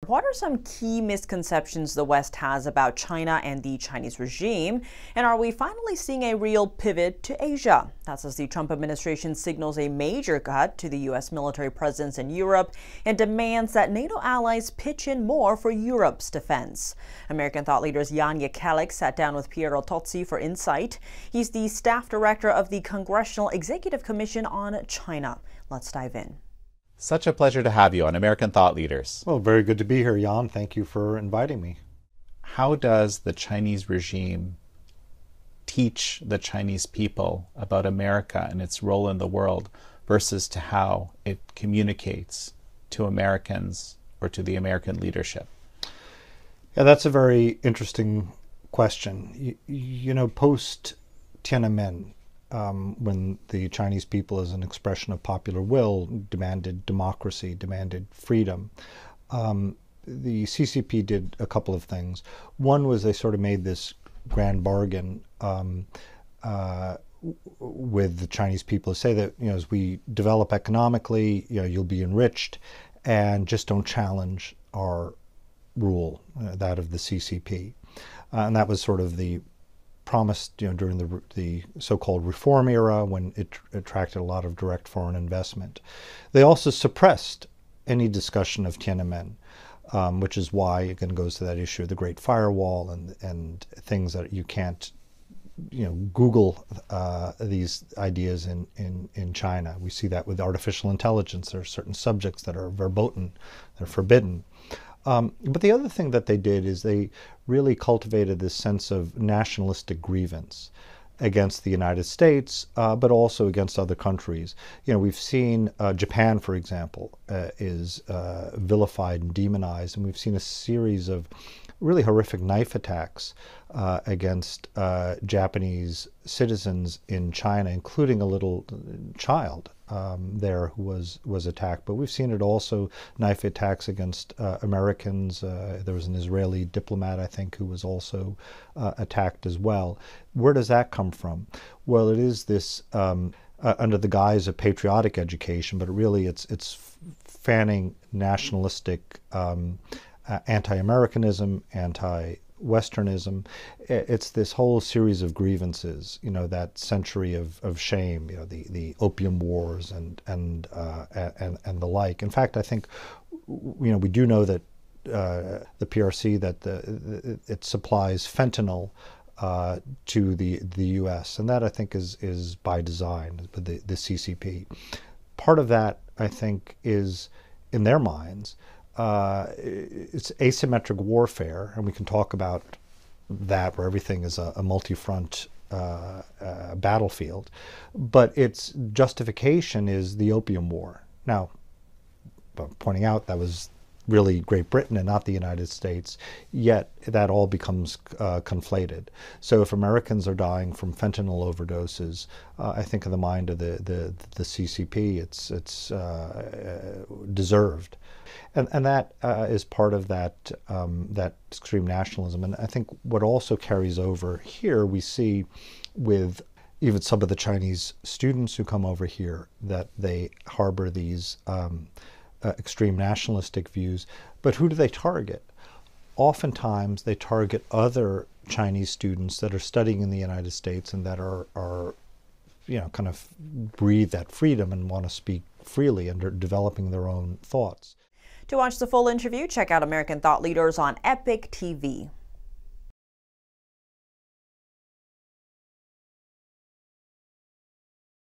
What are some key misconceptions the West has about China and the Chinese regime? And are we finally seeing a real pivot to Asia? That's as the Trump administration signals a major cut to the U.S. military presence in Europe and demands that NATO allies pitch in more for Europe's defense. American thought leaders Jan Jekielek sat down with Piero Tozzi for insight. He's the staff director of the Congressional Executive Commission on China. Let's dive in. Such a pleasure to have you on American Thought Leaders. Well, very good to be here, Jan. Thank you for inviting me. How does the Chinese regime teach the Chinese people about America and its role in the world versus to how it communicates to Americans or to the American leadership? Yeah, that's a very interesting question. You know, post Tiananmen, when the Chinese people, as an expression of popular will, demanded democracy, demanded freedom, the CCP did a couple of things. One was they sort of made this grand bargain with the Chinese people to say that, you know, as we develop economically, you know, you'll be enriched, and just don't challenge our rule, that of the CCP. And that was sort of the promised, you know, during the so-called reform era, when it attracted a lot of direct foreign investment. They also suppressed any discussion of Tiananmen, which is why, again, goes to that issue of the Great Firewall and things that you can't, you know, Google these ideas in China. We see that with artificial intelligence. There are certain subjects that are verboten, they're forbidden. But the other thing that they did is they really cultivated this sense of nationalistic grievance against the United States, but also against other countries. You know, we've seen Japan, for example, is vilified and demonized, and we've seen a series of really horrific knife attacks against Japanese citizens in China, including a little child there who was attacked. But we've seen it also, knife attacks against Americans. There was an Israeli diplomat, I think, who was also attacked as well. Where does that come from? Well, it is this under the guise of patriotic education, but really it's fanning nationalistic anti-Americanism, anti-Westernism. It's this whole series of grievances, you know, that century of shame, you know, the Opium Wars and the like. In fact, I think, you know, we do know that the PRC, that it supplies fentanyl to the U.S., and that, I think, is by design, the CCP. Part of that, I think, is in their minds. It's asymmetric warfare, and we can talk about that, where everything is a multi-front battlefield. But its justification is the Opium War. Now, pointing out that was really Great Britain and not the United States, yet that all becomes conflated. So if Americans are dying from fentanyl overdoses, I think in the mind of the CCP, it's deserved. And that is part of that extreme nationalism. And I think what also carries over here, we see with even some of the Chinese students who come over here, that they harbor these extreme nationalistic views. But who do they target? Oftentimes they target other Chinese students that are studying in the United States and that are you know, kind of breathe that freedom and want to speak freely and are developing their own thoughts. To watch the full interview, check out American Thought Leaders on Epic TV.